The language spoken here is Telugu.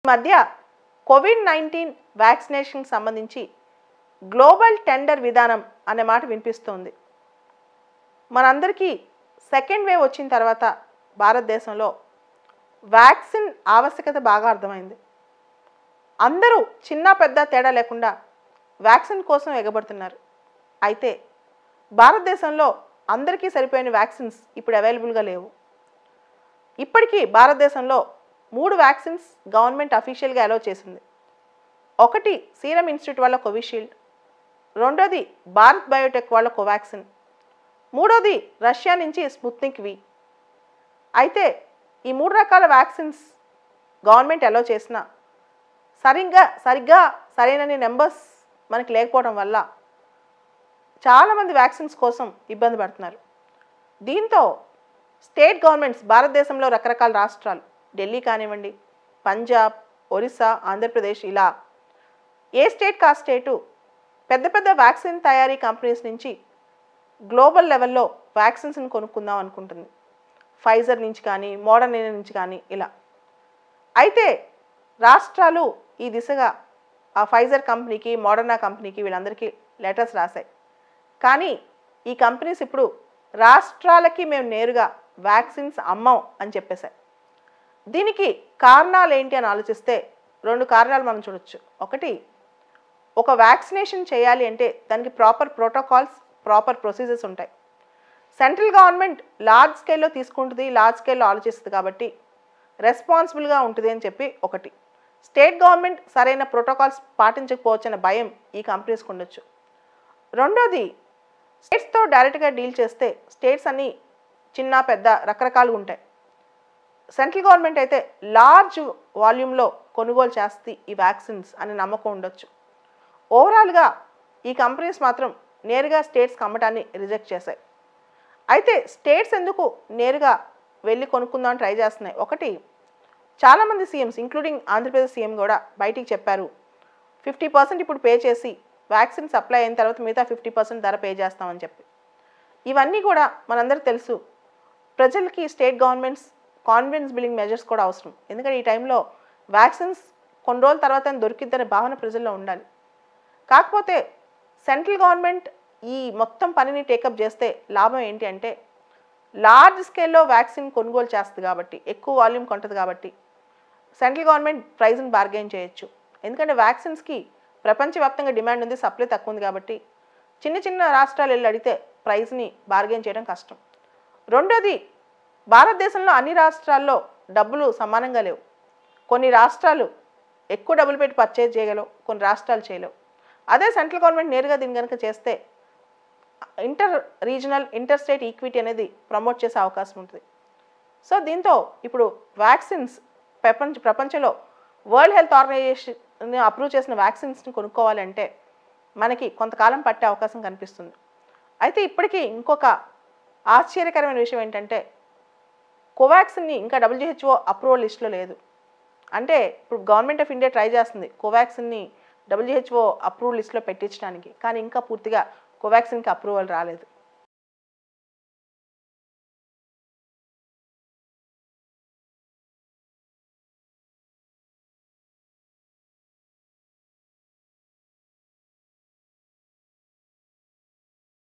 మధ్య కోవిడ్-19 వ్యాక్సినేషన్కి సంబంధించి గ్లోబల్ టెండర్ విధానం అనే మాట వినిపిస్తోంది. మనందరికీ సెకండ్ వేవ్ వచ్చిన తర్వాత భారతదేశంలో వ్యాక్సిన్ ఆవశ్యకత బాగా అర్థమైంది. అందరూ చిన్న పెద్ద తేడా లేకుండా వ్యాక్సిన్ కోసం ఎగబడుతున్నారు. అయితే భారతదేశంలో అందరికీ సరిపోయిన వ్యాక్సిన్స్ ఇప్పుడు అవైలబుల్గా లేవు. ఇప్పటికీ భారతదేశంలో 3 వ్యాక్సిన్స్ గవర్నమెంట్ అఫీషియల్గా అలౌ చేసింది. ఒకటి సీరం ఇన్స్టిట్యూట్ వాళ్ళ కోవిషీల్డ్, రెండోది భారత్ బయోటెక్ వాళ్ళ కోవాక్సిన్, మూడోది రష్యా నుంచి స్పుత్నిక్ వి. అయితే ఈ 3 రకాల వ్యాక్సిన్స్ గవర్నమెంట్ అలౌ చేసిన సరిగ్గా సరైనన్ని నెంబర్స్ మనకి లేకపోవడం వల్ల చాలామంది వ్యాక్సిన్స్ కోసం ఇబ్బంది పడుతున్నారు. దీంతో స్టేట్ గవర్నమెంట్స్ భారతదేశంలో రకరకాల రాష్ట్రాలు, ఢిల్లీ కానివ్వండి, పంజాబ్, ఒరిస్సా, ఆంధ్రప్రదేశ్, ఇలా ఏ స్టేట్ కా స్టేటు పెద్ద పెద్ద వ్యాక్సిన్ తయారీ కంపెనీస్ నుంచి గ్లోబల్ లెవెల్లో వ్యాక్సిన్స్ని కొనుక్కుందాం అనుకుంటుంది. ఫైజర్ నుంచి కానీ, మోడర్నా నుంచి కానీ ఇలా. అయితే రాష్ట్రాలు ఈ దిశగా ఆ ఫైజర్ కంపెనీకి, మోడర్నా కంపెనీకి వీళ్ళందరికీ లెటర్స్ రాశాయి. కానీ ఈ కంపెనీస్ ఇప్పుడు రాష్ట్రాలకి మేము నేరుగా వ్యాక్సిన్స్ అమ్మం అని చెప్పేశాయి. దీనికి కారణాలు ఏంటి అని ఆలోచిస్తే 2 కారణాలు మనం చూడొచ్చు. ఒకటి, ఒక వ్యాక్సినేషన్ చేయాలి అంటే దానికి ప్రాపర్ ప్రోటోకాల్స్, ప్రాపర్ ప్రొసీజర్స్ ఉంటాయి. సెంట్రల్ గవర్నమెంట్ లార్జ్ స్కేల్లో తీసుకుంటుంది, లార్జ్ స్కేల్లో ఆలోచిస్తుంది కాబట్టి రెస్పాన్సిబుల్గా ఉంటుంది అని చెప్పి ఒకటి. స్టేట్ గవర్నమెంట్ సరైన ప్రోటోకాల్స్ పాటించకపోవచ్చన్న భయం ఈ కంపెనీస్కి ఉండొచ్చు. రెండోది, స్టేట్స్తో డైరెక్ట్గా డీల్ చేస్తే స్టేట్స్ అన్నీ చిన్న పెద్ద రకరకాలుగా ఉంటాయి. సెంట్రల్ గవర్నమెంట్ అయితే లార్జ్ వాల్యూమ్లో కొనుగోలు చేస్తే ఈ వ్యాక్సిన్స్ అనే నమ్మకం ఉండొచ్చు. ఓవరాల్గా ఈ కంపెనీస్ మాత్రం నేరుగా స్టేట్స్కి అమ్మటాన్ని రిజెక్ట్ చేశాయి. అయితే స్టేట్స్ ఎందుకు నేరుగా వెళ్ళి కొనుక్కుందామని ట్రై చేస్తున్నాయి? ఒకటి, చాలామంది సీఎంస్ ఇంక్లూడింగ్ ఆంధ్రప్రదేశ్ సీఎం కూడా బయటికి చెప్పారు 50% ఇప్పుడు పే చేసి వ్యాక్సిన్ సప్లై అయిన తర్వాత మిగతా 50% ధర పే చేస్తామని చెప్పి. ఇవన్నీ కూడా మనందరికీ తెలుసు. ప్రజలకి state governments confidence building measures కూడా అవసరం. ఎందుకంటే ఈ టైంలో వ్యాక్సిన్స్ కొన్ని రోజుల తర్వాత దొరికిద్దనే భావన ప్రజల్లో ఉండాలి. కాకపోతే సెంట్రల్ గవర్నమెంట్ ఈ మొత్తం పనిని టేకప్ చేస్తే లాభం ఏంటి అంటే, లార్జ్ స్కేల్లో వ్యాక్సిన్ కొనుగోలు చేస్తుంది కాబట్టి, ఎక్కువ వాల్యూమ్ కొంటుంది కాబట్టి సెంట్రల్ గవర్నమెంట్ ప్రైస్ని బార్గెయిన్ చేయొచ్చు. ఎందుకంటే వ్యాక్సిన్స్కి ప్రపంచవ్యాప్తంగా డిమాండ్ ఉంది, సప్లై తక్కువ ఉంది కాబట్టి చిన్న చిన్న రాష్ట్రాలు వెళ్ళి అడిగితే ప్రైస్ని బార్గెయిన్ చేయడం కష్టం. రెండోది, భారతదేశంలో అన్ని రాష్ట్రాల్లో డబ్బులు సమానంగా లేవు. కొన్ని రాష్ట్రాలు ఎక్కువ డబ్బులు పెట్టి పర్చేజ్ చేయగలవు, కొన్ని రాష్ట్రాలు చేయలేవు. అదే సెంట్రల్ గవర్నమెంట్ నేరుగా దీన్ని కనుక చేస్తే inter regional, inter state equity అనేది ప్రమోట్ చేసే అవకాశం ఉంటుంది. సో దీంతో ఇప్పుడు వ్యాక్సిన్స్ ప్రపంచంలో వరల్డ్ హెల్త్ ఆర్గనైజేషన్ అప్రూవ్ చేసిన వ్యాక్సిన్స్ని కొనుక్కోవాలంటే మనకి కొంతకాలం పట్టే అవకాశం కనిపిస్తుంది. అయితే ఇప్పటికీ ఇంకొక ఆశ్చర్యకరమైన విషయం ఏంటంటే, కోవాక్సిన్ని ఇంకా WHO అప్రూవల్ లిస్ట్లో లేదు. అంటే ఇప్పుడు గవర్నమెంట్ ఆఫ్ ఇండియా ట్రై చేస్తుంది కోవాక్సిన్ని WHO అప్రూవల్ లిస్ట్లో పెట్టించడానికి, కానీ ఇంకా పూర్తిగా కోవాక్సిన్కి అప్రూవల్ రాలేదు.